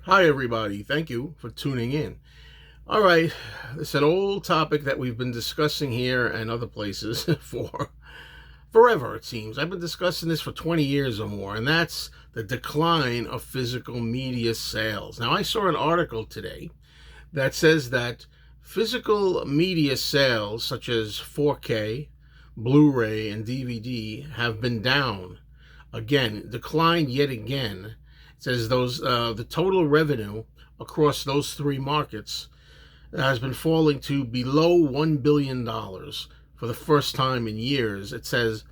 Hi, everybody. Thank you for tuning in. All right, it's an old topic that we've been discussing here and other places for forever, it seems. I've been discussing this for 20 years or more, and that's the decline of physical media sales. Now, I saw an article today that says that physical media sales, such as 4K, Blu-ray, and DVD, have been down again, declined yet again. It says the total revenue across those three markets has been falling to below $1 billion for the first time in years. It says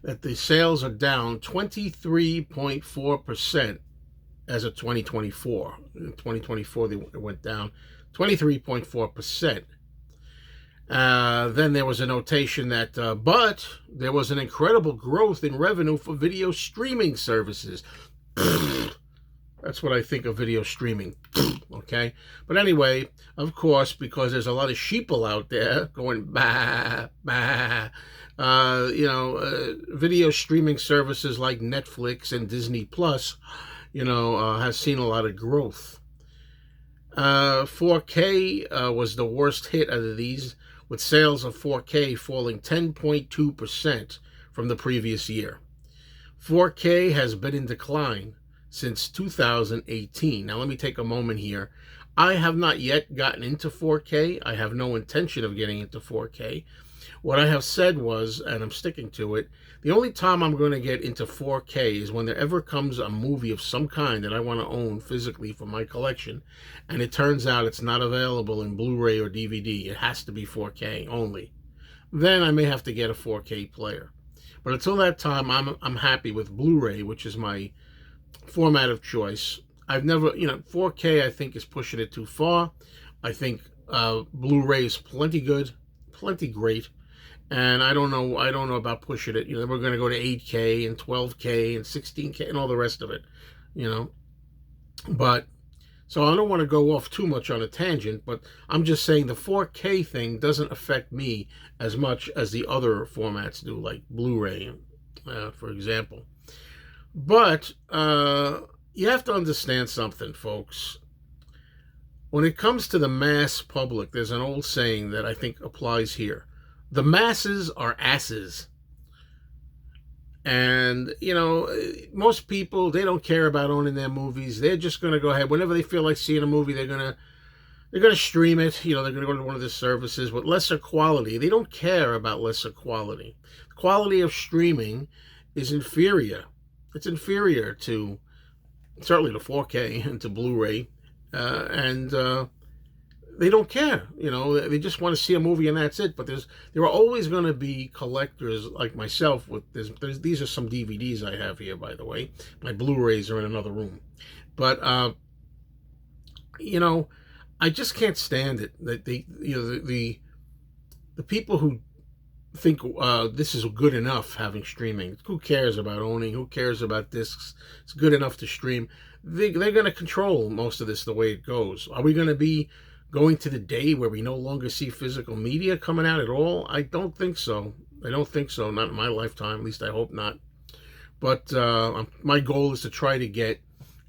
that the sales are down 23.4% as of 2024. In 2024, they went down 23.4%. Then there was a notation that, but there was an incredible growth in revenue for video streaming services. That's what I think of video streaming. Okay? But anyway, of course, because there's a lot of sheeple out there going bah, bah, video streaming services like Netflix and Disney Plus, has seen a lot of growth. 4K was the worst hit out of these, with sales of 4K falling 10.2% from the previous year. 4K has been in decline since 2018. Now, let me take a moment here. I have not yet gotten into 4K. I have no intention of getting into 4K. What I have said was, and I'm sticking to it, the only time I'm going to get into 4K is when there ever comes a movie of some kind that I want to own physically for my collection, and it turns out it's not available in Blu-ray or DVD. It has to be 4K only. Then I may have to get a 4K player. But until that time, I'm happy with Blu-ray, which is my format of choice. I've never, 4K I think is pushing it too far. I think Blu-ray is plenty good, plenty great. And I don't know about pushing it. We're going to go to 8K and 12K and 16K and all the rest of it, But, so I don't want to go off too much on a tangent, but I'm just saying the 4K thing doesn't affect me as much as the other formats do, like Blu-ray, for example. But you have to understand something, folks. When it comes to the mass public, there's an old saying that I think applies here. The masses are asses. And, most people, they don't care about owning their movies. They're just going to go ahead. Whenever they feel like seeing a movie, they're going to stream it. They're going to go to one of the services with lesser quality. They don't care about lesser quality. The quality of streaming is inferior. It's inferior to, certainly to 4K and to Blu-ray. And they don't care. They just want to see a movie and that's it. But there are always going to be collectors like myself. These are some DVDs I have here, by the way. My Blu-rays are in another room. But I just can't stand it that the people who think this is good enough having streaming. Who cares about owning? Who cares about discs? It's good enough to stream. They're going to control most of this the way it goes. Are we going to be going to the day where we no longer see physical media coming out at all? I don't think so. Not in my lifetime. At least I hope not. But my goal is to try to get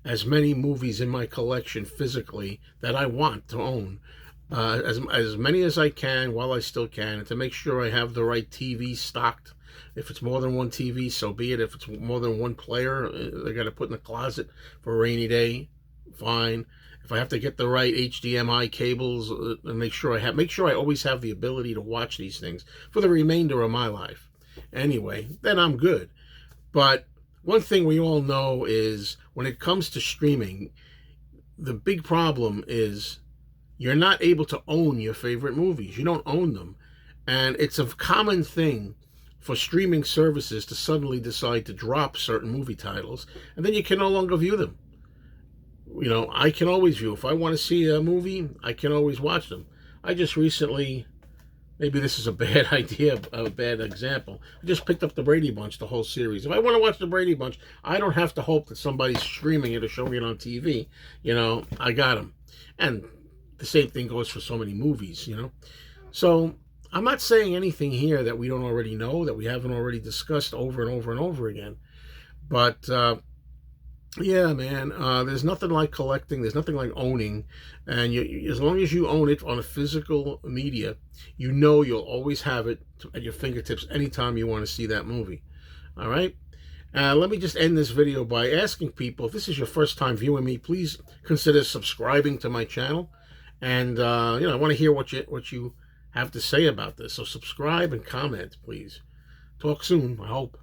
as many movies in my collection physically that I want to own. As many as I can while I still can, and to make sure I have the right TV stocked. If it's more than one TV, so be it. If it's more than one player, they got to put in the closet for a rainy day, fine. If I have to get the right HDMI cables, and make sure I always have the ability to watch these things for the remainder of my life. Anyway, then I'm good. But one thing we all know is when it comes to streaming, the big problem is you're not able to own your favorite movies. You don't own them. And it's a common thing for streaming services to suddenly decide to drop certain movie titles, and then you can no longer view them. I can always view. If I want to see a movie, I can always watch them. I just recently, maybe this is a bad idea, a bad example, I just picked up the Brady Bunch, the whole series. If I want to watch the Brady Bunch, I don't have to hope that somebody's streaming it or showing it on TV. I got them. And the same thing goes for so many movies, So I'm not saying anything here that we don't already know, that we haven't already discussed over and over and over again. But Yeah, man. There's nothing like collecting. There's nothing like owning, and as long as you own it on a physical media, you know you'll always have it at your fingertips anytime you want to see that movie. All right. Let me just end this video by asking people, if this is your first time viewing me, please consider subscribing to my channel, and I want to hear what you have to say about this. So subscribe and comment, please. Talk soon, I hope.